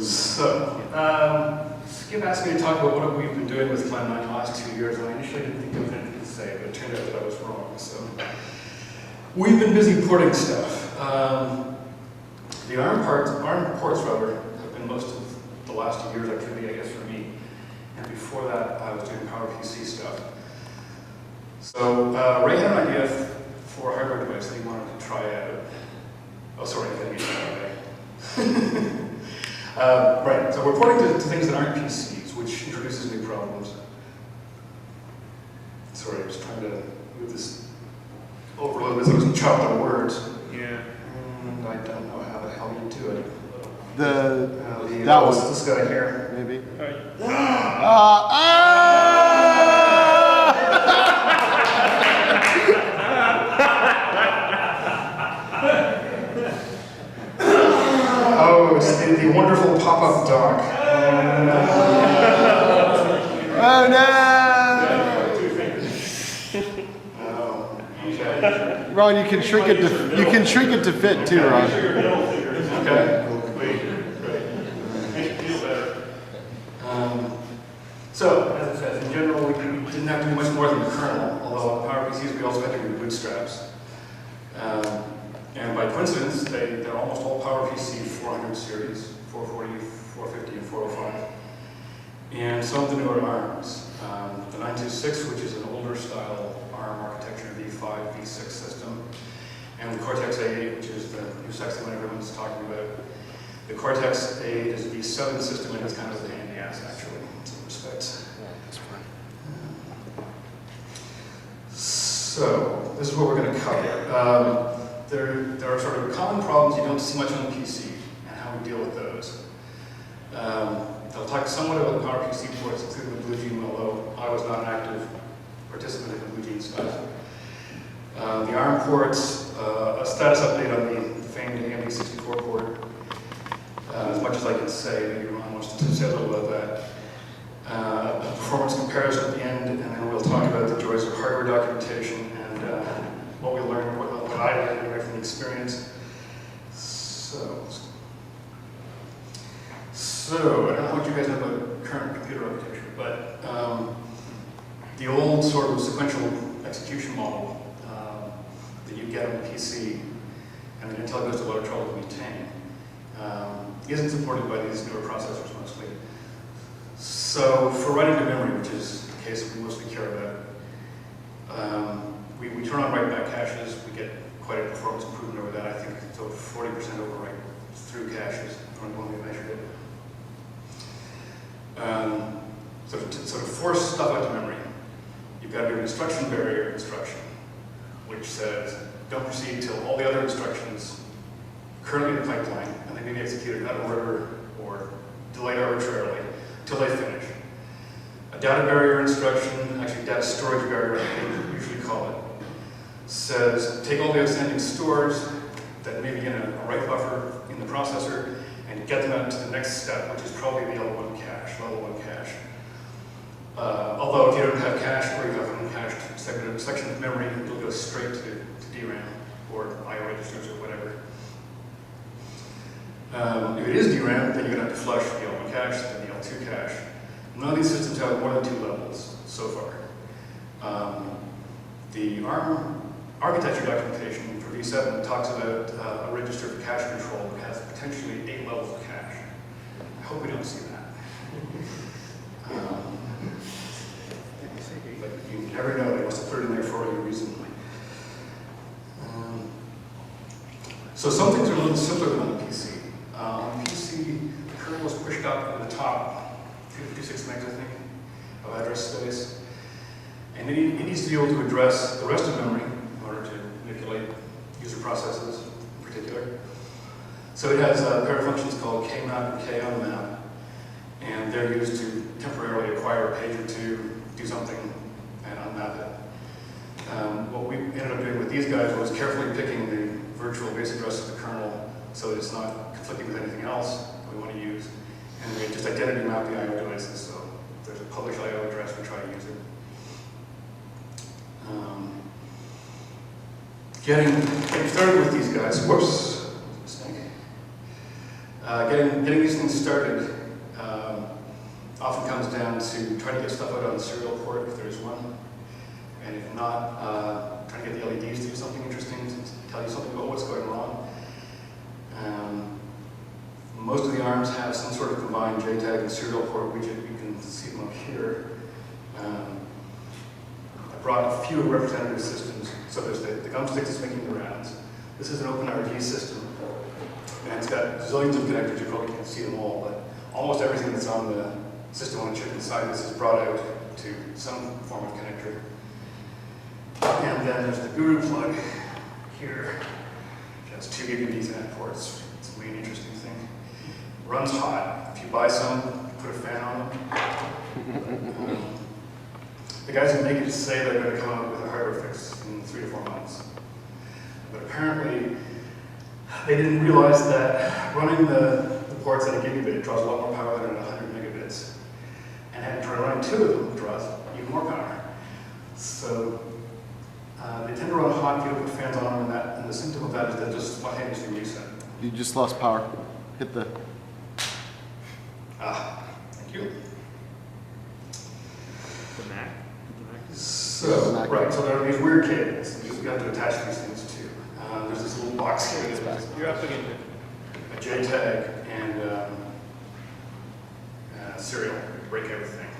So, Skip asked me to talk about what we've been doing with Clan9 the last 2 years, and I initially didn't think of anything to say, but it turned out that I was wrong. So, we've been busy porting stuff. The ARM ports rather, have been most of the last year's activity, I guess, for me. And before that, I was doing PowerPC stuff. So, Ray had an idea for a hardware device that he wanted to try out. Oh, sorry, I didn't mean to. Right, so we're porting to things that aren't PCs, which introduces new problems. Sorry, I was trying to move this over a little bit so it was chopped on words. Yeah. And I don't know how the hell you do it. That was this guy here. maybe. Oh, it's the wonderful pop-up dock. Oh no! Oh, okay. Ron, you can shrink it to fit too, Ron. Okay. So, as I said, in general, we didn't have to do much more than the kernel, although on PowerPCs we also had to do bootstraps. And by coincidence, they're almost all PowerPC 400 series, 440, 450, and 405. And some of the newer ARMs. The 926, which is an older style ARM architecture, V5, V6 system. And the Cortex-A8, which is the new sexy one everyone's talking about. The Cortex-A8 is a V7 system, and it's kind of a pain in the ass, actually, in some respects. So, this is what we're going to cover. There are sort of common problems you don't see much on the PC, and how we deal with those. I'll talk somewhat about the PowerPC ports, including the BlueGene, although I was not an active participant in the BlueGene stuff. The ARM ports, a status update on the famed AMD64 port. As much as I can say, maybe Ron wants to say a little about that. A performance comparison at the end, and then we'll talk about the joys of hardware documentation and what we learned, what I learned from the experience. So, I don't know what you guys know about current computer architecture, but the old sort of sequential execution model that you get on the PC and that Intel goes to a lot of trouble to maintain isn't supported by these newer processors mostly. So, for writing to memory, which is the case we mostly care about, we turn on write-back caches, we get quite a performance improvement over that. I think it's over 40% overwrite through caches when we measured it. Sort of force stuff out to memory. You've got your instruction barrier instruction, which says don't proceed till all the other instructions currently in the pipeline, and they may be executed out of order or delayed arbitrarily until they finish. A data barrier instruction, actually data storage barrier, we usually call it, says take all the outstanding stores that may be in a write buffer in the processor and get them out to the next step, which is probably the L1 cache, level 1 cache. Although if you don't have cache or you have an uncached section of memory, it'll go straight to DRAM or IO registers or whatever. If it is DRAM, then you're going to have to flush the L1 cache and the L2 cache. None of these systems have more than 2 levels so far. The ARM architecture documentation for V7 talks about a register for cache control that has potentially 8 levels of cache. I hope we don't see that. But you never know, they must have put it in there for a reason. So some things are a little simpler than on the PC. On the PC, the kernel is pushed up in the top 256 megs, I think, of address space. And it needs to be able to address the rest of memory in order to manipulate user processes in particular. So it has a pair of functions called kmap and kunmap, and they're used to temporarily acquire a page or two, do something, and unmap it. What we ended up doing with these guys was carefully picking the virtual base address of the kernel so that it's not conflicting with anything else we want to use. And we just identity map the IO devices, so if there's a publish IO address, we try to use it. Getting started with these guys, whoops, mistake. Getting these things started often comes down to trying to get stuff out on the serial port if there's one, and if not, trying to get the LEDs to do something interesting, to tell you something about what's going wrong. Most of the arms have some sort of combined JTAG and serial port widget. You can see them up here. I brought a few representative systems. So there's the gum stick that's making the rounds. This is an OpenRG system, and it's got zillions of connectors. You probably can't see them all, but almost everything that's on the system on a chip inside this is brought out to some form of connector. And then there's the Guru plug here, which has 2 gigabit Ethernet ports. It's a really interesting thing. Runs hot. If you buy some, put a fan on them. The guys who make it say they're going to come out with a hardware fix in 3 to 4 months. But apparently, they didn't realize that running the ports at a gigabit draws a lot more power than at 100 megabits. And running 2 of them draws even more power. So they tend to run hot if you don't put fans on them, and the symptom of that is they'll just spontaneously reset. You just lost power. Hit the... Thank you. The Mac? So, right, so there are these weird cables. You have to attach these things to. There's this little box here that's You're up against a JTAG and serial to break everything.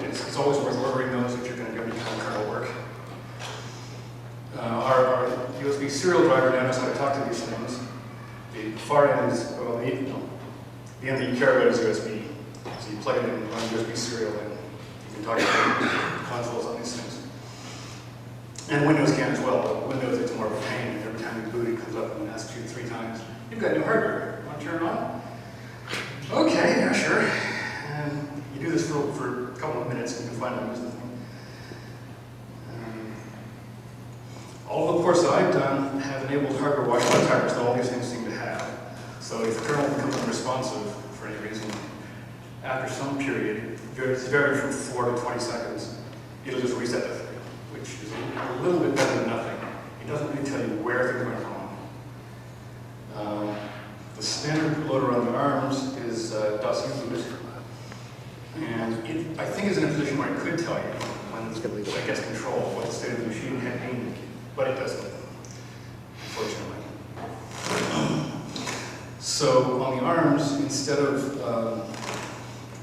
It's always worth ordering those if you're going to do any kind of kernel work. Our USB serial driver now knows how to talk to these things. The far end is, well, the end that you care about is USB. So you plug it in and run USB serial and you can talk to the consoles on these things. And Windows can as well, but Windows it's more of a pain. Every time you boot it comes up and asks you 3 times, you've got new hardware, want to turn it on? Okay, yeah, sure. And you do this for a couple of minutes and you can finally use the thing. All of the ports that I've done have enabled hardware watchdog timers that all these things seem to have. So if the kernel becomes unresponsive for any reason, after some period, it's varied from 4 to 20 seconds, it'll just reset the thing, which is a little bit better than nothing. It doesn't really tell you where things went wrong. The standard loader on the ARMS is DOS boot, and I think is in a position where it could tell you when it gets control what the state of the machine had been, but it doesn't, unfortunately. So on the ARMS, instead of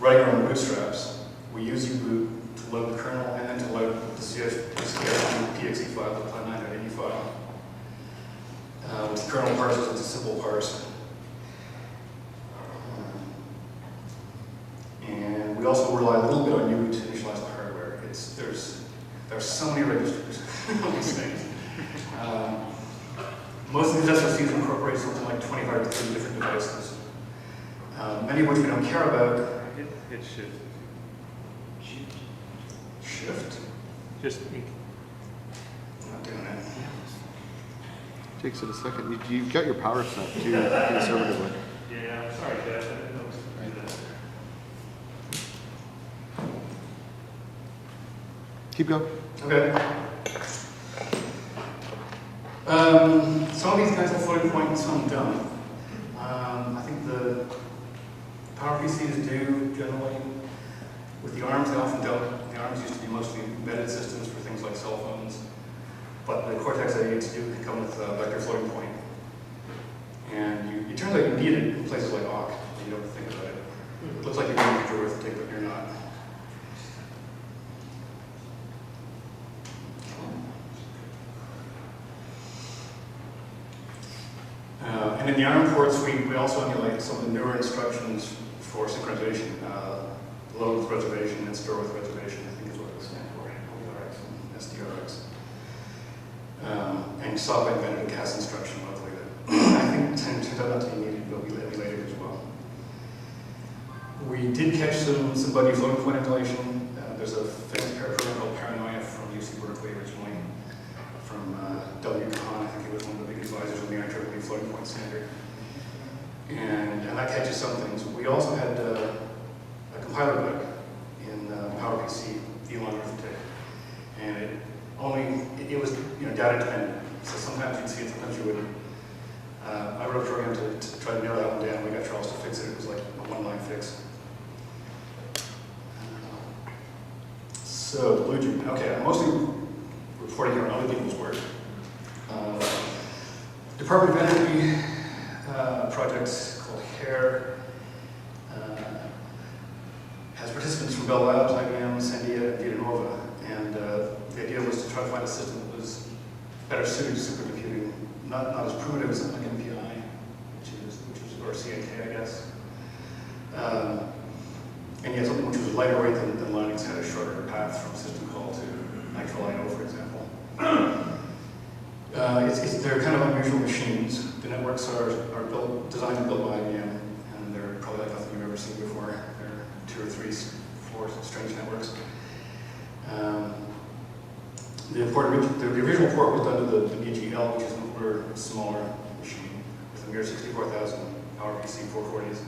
writing our own bootstraps, we use U-boot to load the kernel and then to load the CFG.exe file, the plan9.80 file. With the kernel parsers, it's a simple parse. And we also rely a little bit on U-boot to initialize the hardware. There's so many registers on these things. Most of these SoCs incorporate something like 25 to 30 different devices, many of which we don't care about. Hit shift. Shift? Just I'm not doing it. Takes it a second. You've got your power set too, conservatively. yeah, I'm sorry, Geoff. I didn't know it was do that. Keep going. Okay. Some of these guys have floating point and some don't. I think the PowerPCs do generally. With the ARMS, they often don't. The ARMS used to be mostly embedded systems for things like cell phones. But the Cortex-A8s do come with vector floating point. And it turns out you need it in places like awk, when you don't think about it. It looks like you're going to do arithmetic, but you're not. And in the ARM ports, we also emulate some of the newer instructions for synchronization. Load with reservation and store with reservation, I think is what it stands for, ORX and SDRX. And SOP invented a cast instruction locally that I think turns out not to be needed, but we emulated as well. We did catch some buggy floating point emulation. There's a famous program called Paranoia from UC Berkeley originally, from IWP9. I think he was one of the big advisors on the IWP floating point standard. And that catches some things. We also had a compiler bug in PowerPC, Elon arithmetic, and it was data dependent. So sometimes you'd see it, sometimes you wouldn't. I wrote a program to try to nail that one down. We got Charles to fix it. It was like a one-line fix. So, Blue June. Okay, I'm mostly reporting here on other people's work. Department of Energy project called HARE has participants from Bell Labs, IBM, Sandia, and Vitanova. And the idea was to try to find a system that was better suited to supercomputing, not as primitive as like MPI, or CNK, I guess. And yet something which was lighter weight than Linux, had a shorter path from system call to actual I/O, for example. They're kind of unusual machines. The networks are designed and built by IBM, and they're probably like nothing you've ever seen before. They're 2 or 3, 4 strange networks. The original port was done to the BGL, which is an older, smaller machine with a mere 64,000 PowerPC 440s.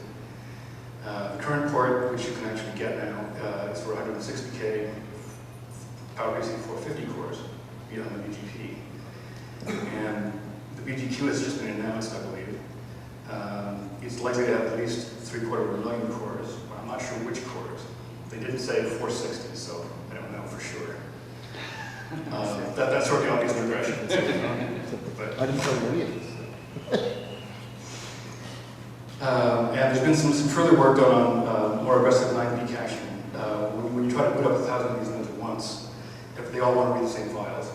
The current port, which you can actually get now, is for 160K PowerPC 450 cores on the BGP. And the BGQ has just been announced, I believe. It's likely to have at least 750,000 cores. Well, I'm not sure which cores. They didn't say 460, so I don't know for sure. That's sort of the obvious progression. But, I didn't know any of this. and there's been some further work done on more aggressive 9B caching. When you try to boot up 1,000 of these things at once, they all want to read the same files.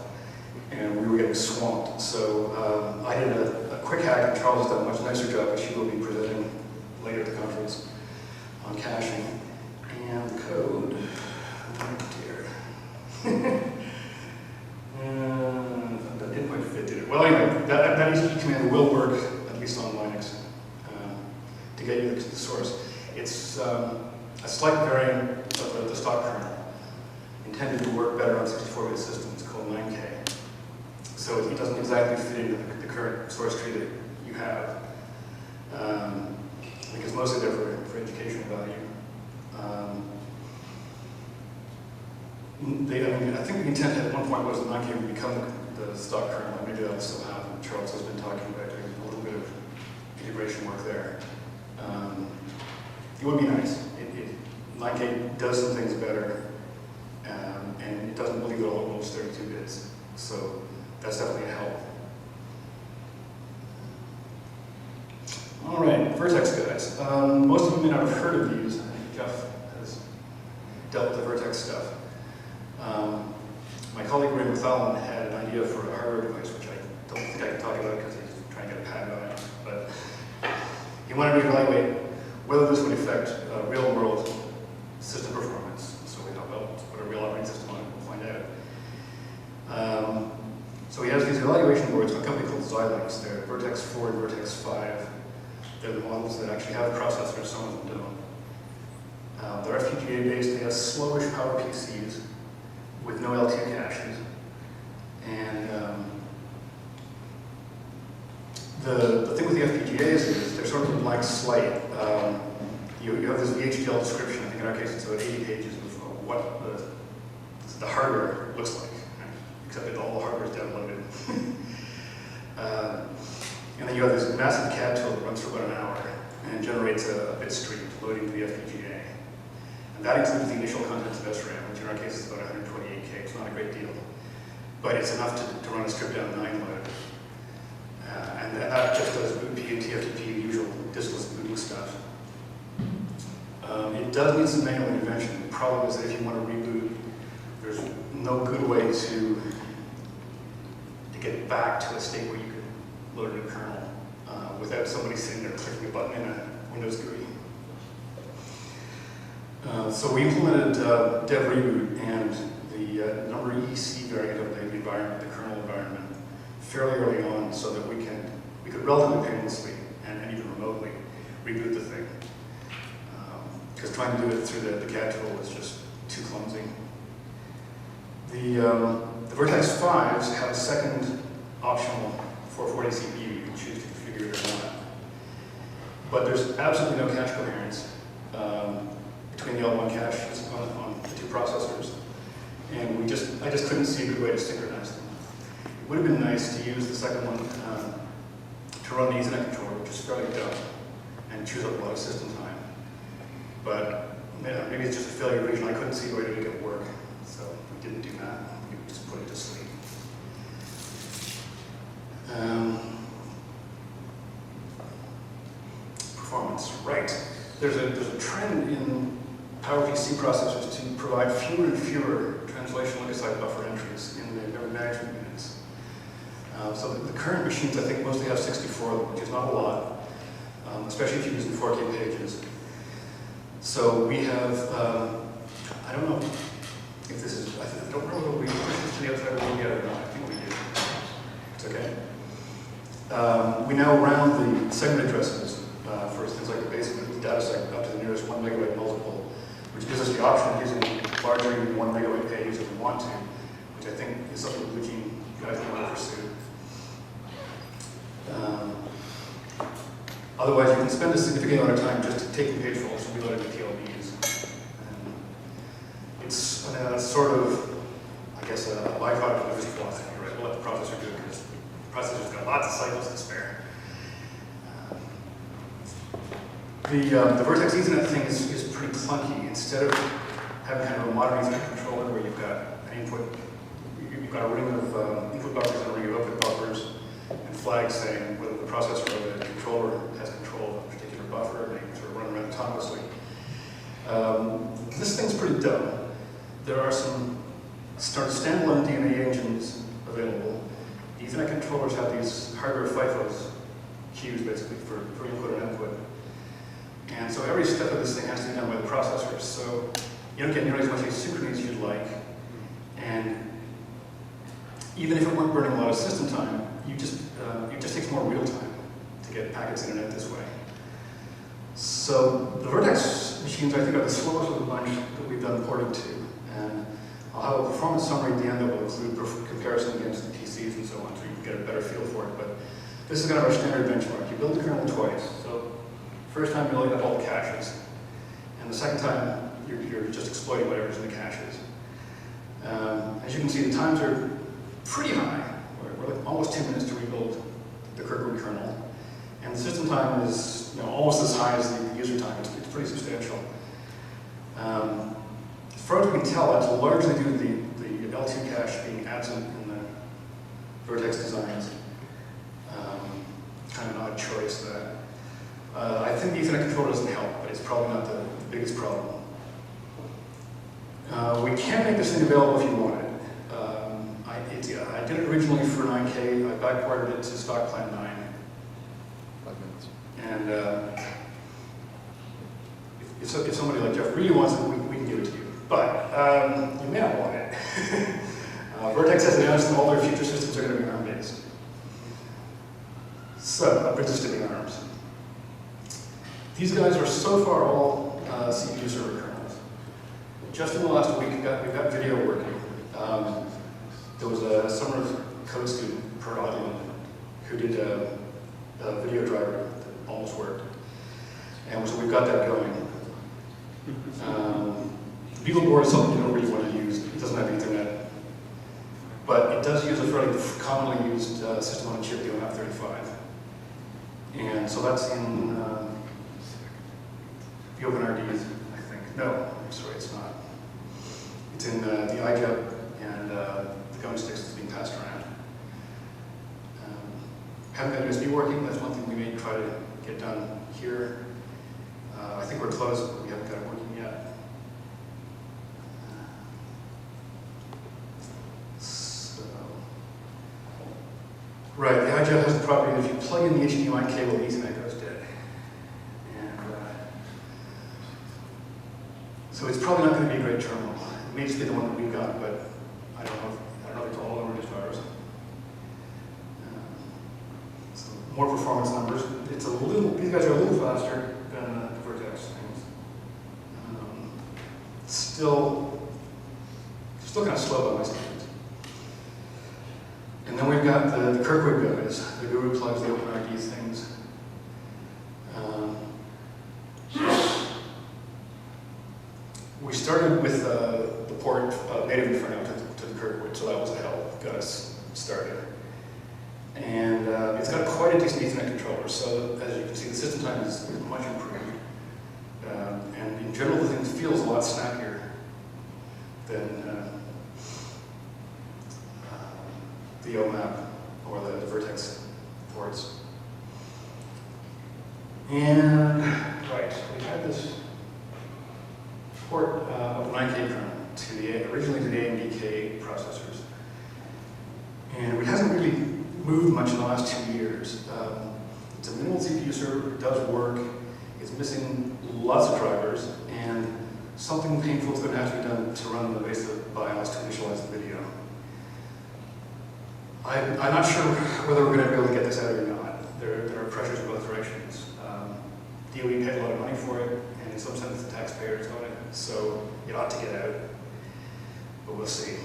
And we were getting swamped. So I did a quick hack, and Charles has done a much nicer job, which he will be presenting later at the conference on caching. And the code, oh dear. That didn't quite fit, did it? Well, anyway, that ECG command will work, at least on Linux, to get you the source. It's a slight variant of the stock kernel, intended to work better on 64-bit systems, called 9K. So it doesn't exactly fit into the current source tree that you have, because mostly they're for educational value. I think the intent at one point was that 9K would become the stock kernel. Maybe that'll still happen. Charles has been talking about doing a little bit of integration work there. It would be nice. 9K does some things better, and it doesn't believe it all almost 32 bits. So that's definitely a help. All right, Vertex guys. Most of you may not have heard of these. I think Geoff has dealt with the Vertex stuff. My colleague Ray McFarlane had an idea for a hardware device, which I don't think I can talk about because he's trying to get a patent on it. But he wanted to evaluate whether this would affect real-world system performance. So we thought, well, let's put a real operating system on it, we'll find out. So he has these evaluation boards from a company called Xilinx. They're Vertex 4 and Vertex 5. They're the models that actually have processors, some of them don't. They're FPGA-based. They have slowish PowerPCs with no L2 caches. And the thing with the FPGAs is they're sort of a blank slate. You have this VHDL description. I think in our case it's about 80 pages of what the hardware looks like, except that all the hardware is downloaded. And then you have this massive CAD tool that runs for about an hour and generates a bit stream loading to the FPGA. And that includes the initial contents of SRAM, which in our case is about 128K. It's not a great deal, but it's enough to run a stripped down 9 load. And that just does bootp and TFTP, usual diskless booting stuff. It does need some manual intervention. The problem is that if you want to reboot, there's no good way to get back to a state where you could load a new kernel without somebody sitting there clicking a button in a Windows GUI. So we implemented dev reboot and the number EC variant of the environment, the kernel environment, fairly early on, so that we could relatively painlessly and even remotely reboot the thing. Because trying to do it through the CAD tool is just too clumsy. The Vertex 5s have a second optional 440 CPU. You can choose to configure it or not. But there's absolutely no cache coherence between the L1 caches on the two processors. And I just couldn't see a good way to synchronize them. It would have been nice to use the second one to run the Ethernet controller, which is fairly dumb and chews up a lot of system time. But yeah, maybe it's just a failure region. I couldn't see the way to make it work, so we didn't do that. We just put it to sleep. Performance, right. There's a trend in PowerPC processors to provide fewer and fewer translation look-aside buffer entries in the memory management units. So the current machines, I think, mostly have 64 of them, which is not a lot, especially if you're using 4K pages. So we have, I don't know if this is, I don't know whether we push this to the outside world yet or not. I think we did. It's okay. We now round the segment addresses for things like the basic data segment up to the nearest 1 megabyte multiple, which gives us the option of using larger than 1 megabyte pages if we want to, which I think is something that you guys want to pursue. Otherwise, you can spend a significant amount of time just taking page faults and reloading the PLDs. It's sort of, I guess, a byproduct of this philosophy, right? We'll let the processor do it because the processor's got lots of cycles to spare. The Vertex Ethernet thing is pretty clunky. Instead of having kind of a modern Ethernet controller where you've got an input, you've got a ring of input buffers and a ring of output buffers, and flags saying whether the processor or the controller has control of a particular buffer, and they can sort of run around autonomously. This thing's pretty dumb. There are some standalone DNA engines available. The Ethernet controllers have these hardware FIFOs, queues basically, for input and output. And so every step of this thing has to be done by the processors. So you don't get nearly as much asynchrony as you'd like. And even if it weren't burning a lot of system time, it just takes more real time to get packets in and out this way. So the Vertex machines, I think, are the slowest of the bunch that we've done porting to. And I'll have a performance summary at the end that will include comparison against the PCs and so on, so you can get a better feel for it. But this is kind of our standard benchmark. You build the kernel twice. So first time you load up all the caches, and the second time you're just exploiting whatever's in the caches. As you can see, the times are pretty high. We're like almost 2 minutes to rebuild the Kirkwood kernel, and the system time is almost as high as the user time. It's pretty substantial. As far as we can tell, that's largely due to the L2 cache being absent in the Vertex designs. Kind of an odd choice there. I think the Ethernet controller doesn't help, but it's probably not the biggest problem. We can make this thing available if you want it. I did it originally for 9K. I backported it to stock plan 9. 5 minutes. And if somebody like Geoff really wants it, we can give it to you. But you may not want it. Vertex has announced that all their future systems are going to be ARM-based. So that brings us to the ARMs. These guys are so far all CPU server kernels. Just in the last week, we've got video working. There was a summer code student, Per Odlund, who did a video driver that almost worked. And so we've got that going. BeagleBoard is something you don't really want to use. It doesn't have Ethernet. But it does use a fairly commonly used system on a chip, the ONAP35. And so that's in the OpenRDs, I think. No, I'm sorry, it's not. It's in the IWP and the gum sticks that's being passed around. Haven't got USB working. That's one thing we may try to get done here. I think we're close, but we haven't got it working yet. Right, the IWP has the property that if you plug in the HDMI cable, the Ethernet goes dead. And so it's probably not going to be a great terminal. It may just be the one that we've got, but I don't know if it's all of them or just ours. So more performance numbers. These guys are a little faster than the Vertex things. Still kind of slow by my standards. And then we've got the Kirkwood guys, the Guru plugs, the OpenRDs things. We started with the port native Inferno to the Kirkwood, so that was a help, got us started. And it's got quite a decent Ethernet controller, so as you can see, the system time is much improved. And in general, the thing feels a lot snappier than the OMAP or the Vertex ports. And, right, we had this port of 9K kernel originally to the AMD processors. And it hasn't really moved much in the last 2 years. It's a minimal CPU server, it does work, it's missing lots of drivers, and something painful is going to have to be done to run the basic BIOS to initialize the video. I'm not sure whether we're going to be able to get this out or not. There are pressures in both directions. DOE paid a lot of money for it, and in some sense the taxpayers own it, so it ought to get out, but we'll see.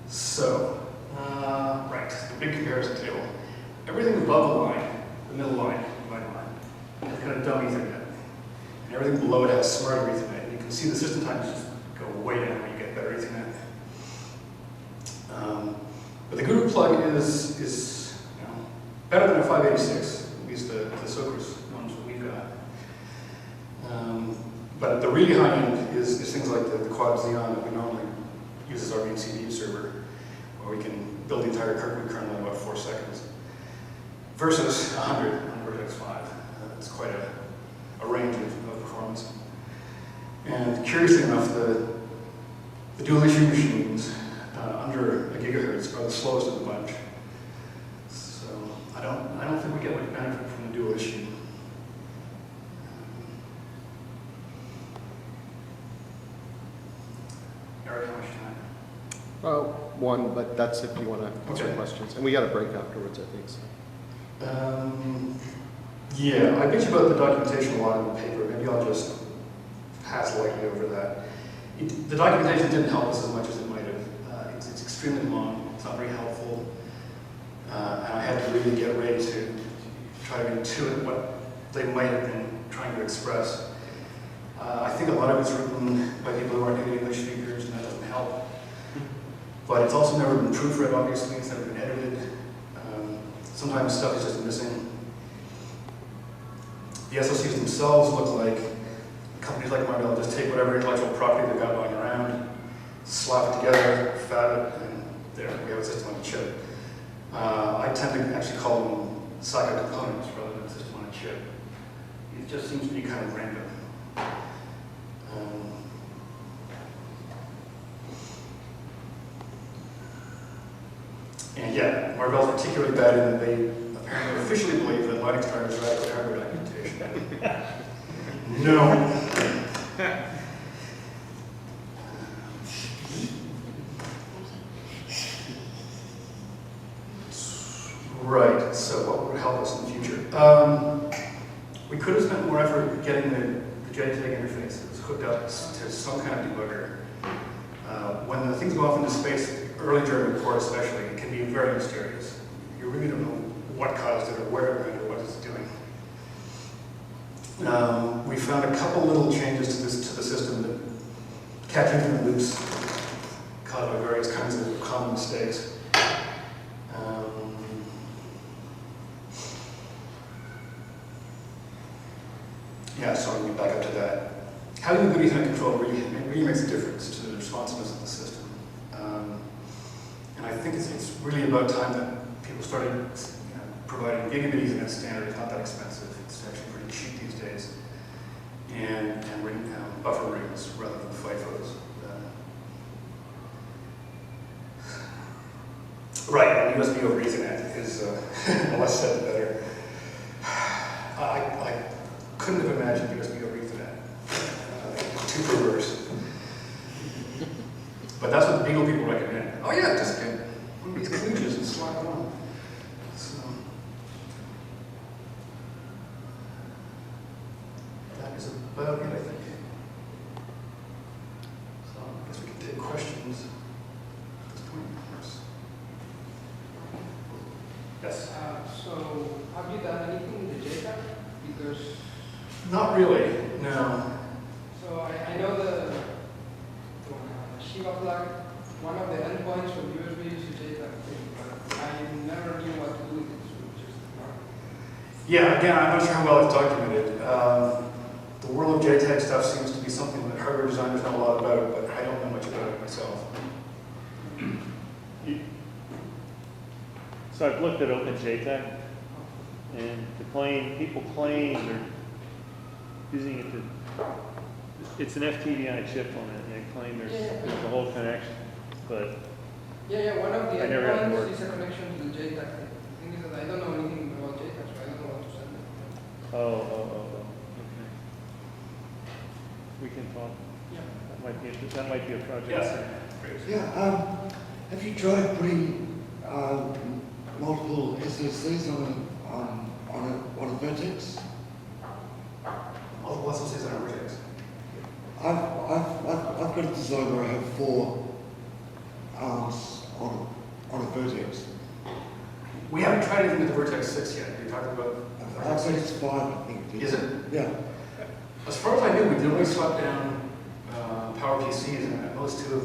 So, right, the big comparison table. Everything above the line, the middle line, has kind of dumb Ethernet. And everything below it has smarter Ethernet. And you can see the system times just go way down when you get better Ethernet. But the Guru plug is better than a 586, at least the Socrates ones that we've got. But the really high end is things like the Quad Xeon that we normally use as our main CPU server, where we can build the entire Kirkwood kernel in about 4 seconds, versus 100 on Vertex 5. It's quite a range of performance. And curiously enough, the dual issue machines under a gigahertz are the slowest of the bunch. So I don't think we get much benefit from the dual issue. Eric, how much time? One, but that's if you want to answer Okay. questions. And we got a break afterwards, I think. So. Yeah, I bitch about the documentation a lot in the paper. Maybe I'll just pass lightly over that. The documentation didn't help us as much as it might have. It's extremely long. It's not very helpful. And I had to really get ready to try to intuit what they might have been trying to express. I think a lot of it's written by people who aren't native English speakers, and that doesn't help. But it's also never been proofread, obviously. It's never been edited. Sometimes stuff is just missing. The SoCs themselves look like companies like Marvell just take whatever intellectual property they've got lying around, slap it together, fab it, and there, we have a system on a chip. I tend to actually call them SICO components rather than a system on a chip. It just seems to be kind of random. And yeah, Marvell's particularly bad in that they apparently officially believe that Linux drivers are adequate hardware documentation. No. Right, so what would help us in the future? We could have spent more effort getting the JTAG interfaces hooked up to some kind of debugger. When the things go off into space, early during the port especially, it can be very mysterious. You really don't know what caused it or where it went or what it's doing. We found a couple little changes to the system that catch infinite loops caused by various kinds of common mistakes. Yeah, so I'm going to back up to that. Having a good Ethernet control really makes a difference to the responsiveness of the system. And I think it's really about time that people started providing gigabit Ethernet standard. It's not that expensive. It's actually pretty cheap these days. And buffer rings rather than FIFOs. Right, and USB over Ethernet is less said the better. I couldn't have imagined USB over Ethernet. Too perverse. But that's what the Beagle people recommend. Oh yeah, just get one of these kludges and slap it on. So that is about it, I think. So I guess we can take questions at this point, of course. Yes? So, have you done anything with the JTAG? Because... Not really, no. So, I know the Shiva flag, one of the endpoints from USB is the JTAG thing, but I Yeah, again, I'm not sure how well it's documented. The world of JTAG stuff seems to be something that hardware designers know a lot about, but I don't know much about it myself. So I've looked at OpenJTAG, and people claim they're using it to, it's an FTDI chip on it, and they claim there's a whole connection, but Yeah, one of the I never had to work. endpoints is a connection to the JTAG thing. The thing is that I don't know anything about JTAG, so I don't know what to send them. okay. We can talk. Yeah. That might be a project. Yes. Yeah, have you tried putting multiple SSDs on a vertex? Multiple SLCs on a vertex. I've got a design where I have 4 arms on a vertex. We haven't tried anything with the Vertex 6 yet. You're talking about I think it's 5, I think. Is it? Yeah. As far as I knew, we did only swap down power PCs, and those two of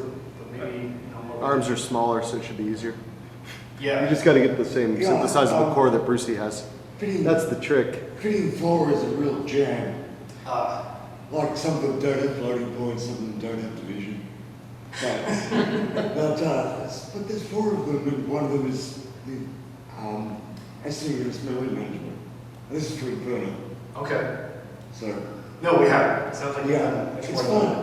maybe more. Arms are smaller, so it should be easier. Yeah. You just got to get the same Yeah, synthesizable core that Brucey has. That's the trick. Fitting 4 is a real jam. Uh, Like some of them don't have floating points, some of them don't have division. But there's 4 of them, and one of them is the asynchronous memory management. And this is for Inferno. okay. So, No, we haven't. It sounds like you've done yeah, much it's more than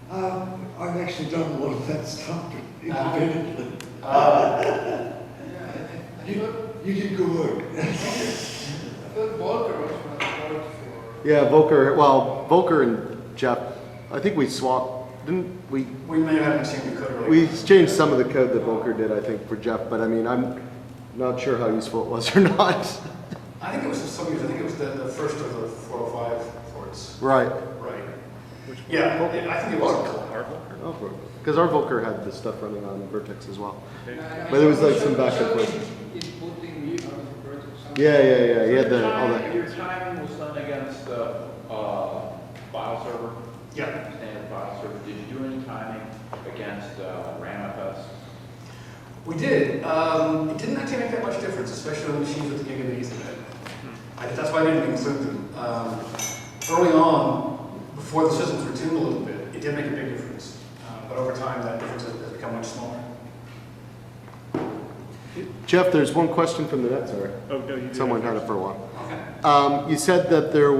fun. I've actually done a lot of that stuff independently. that. You did good work. I thought Volker was one of the products for. Yeah, Volker and Geoff, I think we swapped, didn't we? We may have had seen the code earlier. We changed some of the code that Volker did, I think, for Geoff, but I mean, I'm not sure how useful it was or not. I think it was some years. I think it was the first of the 405 ports. Right. Right. Yeah, I think it was. Because our Volker had this stuff running on Vertex as well. Okay. But it was like some back and forth. It's putting me out of the Vertex. Yeah, he had all that. Your timing was done against the file server, Yeah. standard file server. Did you do any timing against RAMFS? We did. It didn't actually make that much difference, especially on machines with the gigabit Ethernet. That's why I didn't include them. Early on, before the systems were tuned a little bit, it did make a big difference. But over time, that difference has become much smaller. Geoff, there's one question from the net, sorry. Oh, no, you did. Someone had it for a while. Okay. You said that there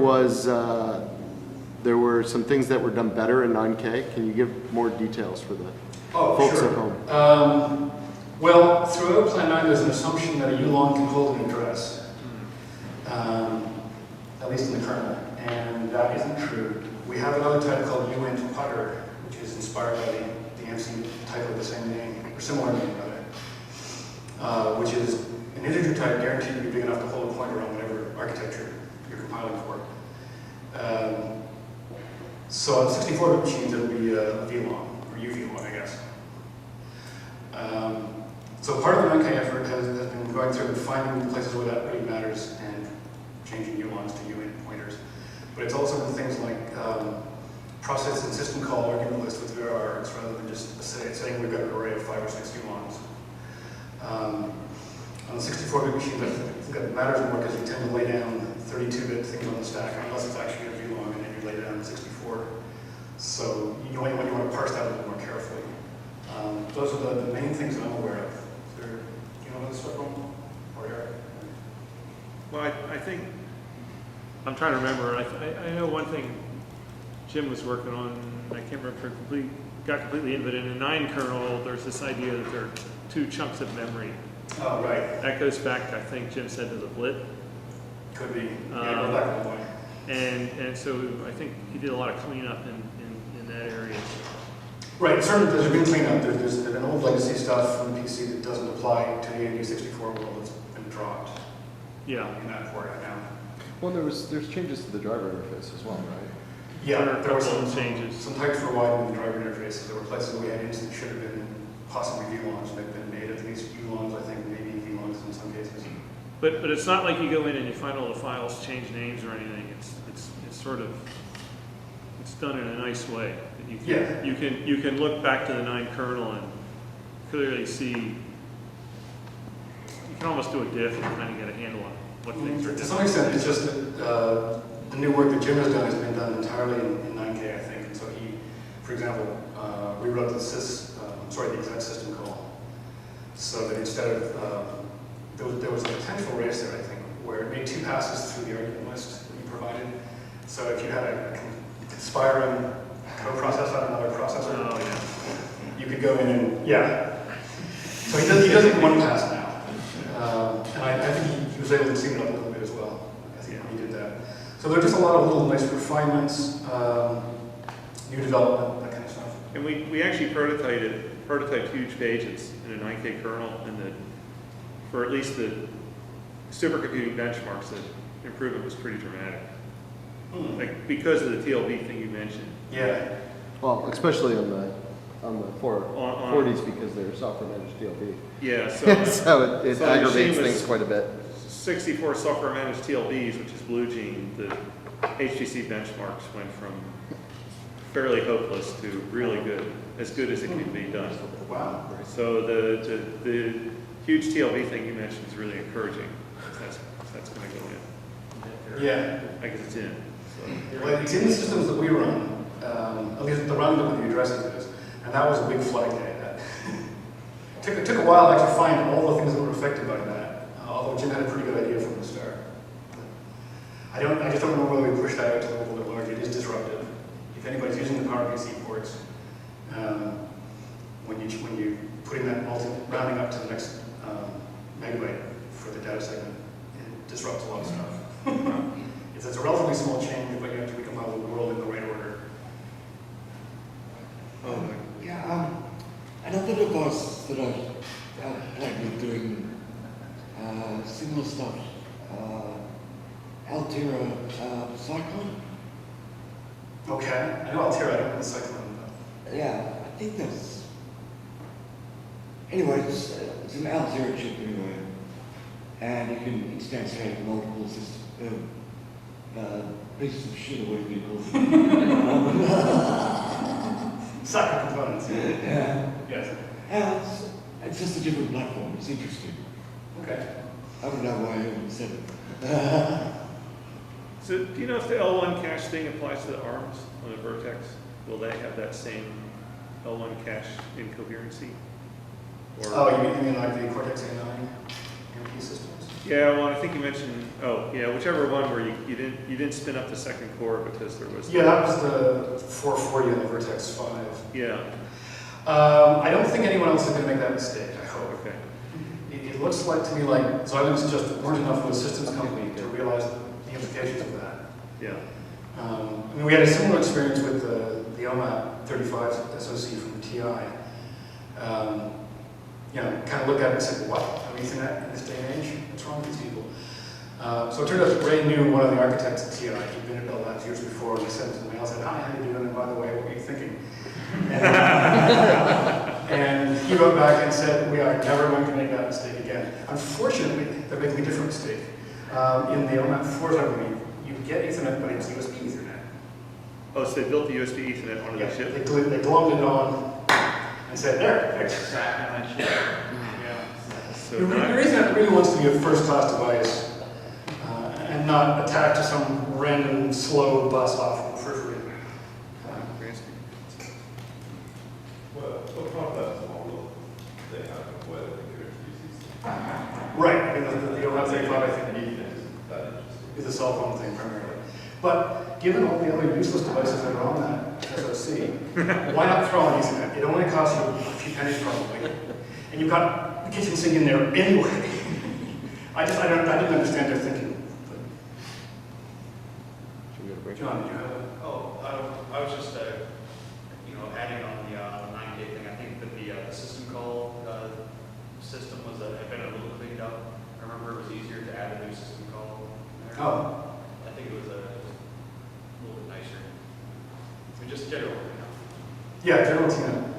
were some things that were done better in 9K. Can you give more details for the folks sure. at home? Well, throughout Plan 9, there's an assumption that a ULON can hold an address, at least in the kernel, and that isn't true. We have another type called uint putter, which is inspired by the MC type of the same name, or similar name, rather, which is an integer type guaranteed to be big enough to hold a pointer on whatever architecture you're compiling for. So on 64-bit machines, it'll be a VLON, or UVLON, I guess. So part of the 9K effort has been going through and finding the places where that really matters and changing ULONs to UINT pointers. But it's also been things like process and system call argument list with var args rather than just saying we've got an array of 5 or 6 ULONs. On the 64-bit machines, I think that matters more because you tend to lay down 32-bit things on the stack unless it's actually a VLON and then you lay down 64. So you want to parse that a little more carefully. Those are the main things that I'm aware of. Do you know this stuff from? Or Eric? Well, I think, I'm trying to remember, I know one thing Jim was working on, I can't remember if it got completely into it. In the 9 kernel, there's this idea that there are 2 chunks of memory. Oh, right. That goes back, I think Jim said, to the blit. Could be. Yeah, go back a point. And so I think he did a lot of cleanup in that area. Right, certainly there's been cleanup. There's an old legacy stuff from the PC that doesn't apply to the AMD64 world that's been dropped. Yeah. In that port right now. Well, there's changes to the driver interface as well, right? Yeah, There are a there were couple some of changes. Some types were widened in the driver interfaces. There were places we had ints that should have been possibly VLONs. They've been made at least ULONs, I think, maybe VLONs in some cases. But it's not like you go in and you find all the files change names or anything. It's sort of, it's done in a nice way. You can look back to the 9 kernel and clearly see, you can almost do a diff and kind of get a handle on it. what things are To some extent, it's just that the new work that Jim has done has been done entirely in 9K, I think. And so he, for example, rewrote the the exec system call, so that instead of there was a potential race there, I think, where it made 2 passes through the argument list that you provided. So if you had a conspiring co-processor on another processor, Oh, yeah. you could go in and, yeah. So he does it in 1 pass now. And I think he was able to clean it up a little bit as well. I think he did that. So there are just a lot of little nice refinements, new development, that kind of stuff. And we actually prototyped huge pages in a 9K kernel, and for at least the supercomputing benchmarks, the improvement was pretty dramatic. Like, because of the TLB thing you mentioned. Yeah. Well, especially on the On- 40s because they're software managed TLB. Yeah, so So it So the aggravates machine was- things quite a bit. 64 software managed TLBs, which is Blue Gene, the HTC benchmarks went from fairly hopeless to really good as it can be done. Wow. So the huge TLB thing you mentioned is really encouraging. That's going to go in. Yeah. I guess it's in. So. Well, it's in the systems that we run, at least the run with the addresses is, and that was a big flag day. It took a while to actually find all the things that were affected by that, although Jim had a pretty good idea from the start. I just don't remember whether we pushed that out to a little bit larger. It is disruptive. If anybody's using the PowerPC ports, when you putting that rounding up to the next megabyte for the data segment, it disrupts a lot of stuff. It's a relatively small change, but you have to recompile the world in the right order. Yeah, another device that I've played with doing similar stuff, Altera Cyclone. Okay, I know Altera, I don't know the cyclone. Yeah, I think that's. Anyway, it's an Altera chip anyway, and you can instantiate multiple pieces of shit or whatever you call them. Socket components. Yeah. Yes. And it's just a different platform. It's interesting. Okay. I don't know why I haven't said it. So do you know if the L1 cache thing applies to the ARMs on the Vertex? Will they have that same L1 cache incoherency? Oh, you mean like the Cortex A9 EMP systems? Yeah, well, I think you mentioned, whichever one where you didn't spin up the second core because there was. Yeah, that was the 440 on the Vertex 5. Yeah, I don't think anyone else is going to make that mistake, I hope. okay. It looks like to me like Xilinx just weren't enough of a systems company to realize the implications of that. Yeah. I mean, we had a similar experience with the OMAP 35 SoC from TI. Kind of looked at it and said, what? Ethernet in this day and age? What's wrong with these people? So it turned out that Ray knew one of the architects at TI. He'd been at Bell Labs years before, and he sent him an email, said, hi, how you doing? And by the way, what were you thinking? And he wrote back and said, we are never going to make that mistake again. Unfortunately, they're making a different mistake. In the OMAP 4s, I believe, you get Ethernet, but it's USB Ethernet. Oh, so they built the USB Ethernet onto Yeah, the chip? they glommed it on and said, there, fixed. So The not- reason it really wants to be a first-class device and not attached to some random slow bus off the periphery. What part of that model they have where the computer uses? Right, I mean, the OMAP 35, I think, That interesting. is a cell phone thing primarily. But given all the other useless devices that are on that SoC, why not throw on Ethernet? It only costs you a few pennies probably. And you've got the kitchen sink in there anyway. I didn't understand their thinking. Should we get a break? John, did you have a? I was just, adding on the 9K thing. I think that the system call system had been a little cleaned up. I remember it was easier to add a new system call there. Oh, I think it was a little bit nicer. So just general. yeah, General TNet.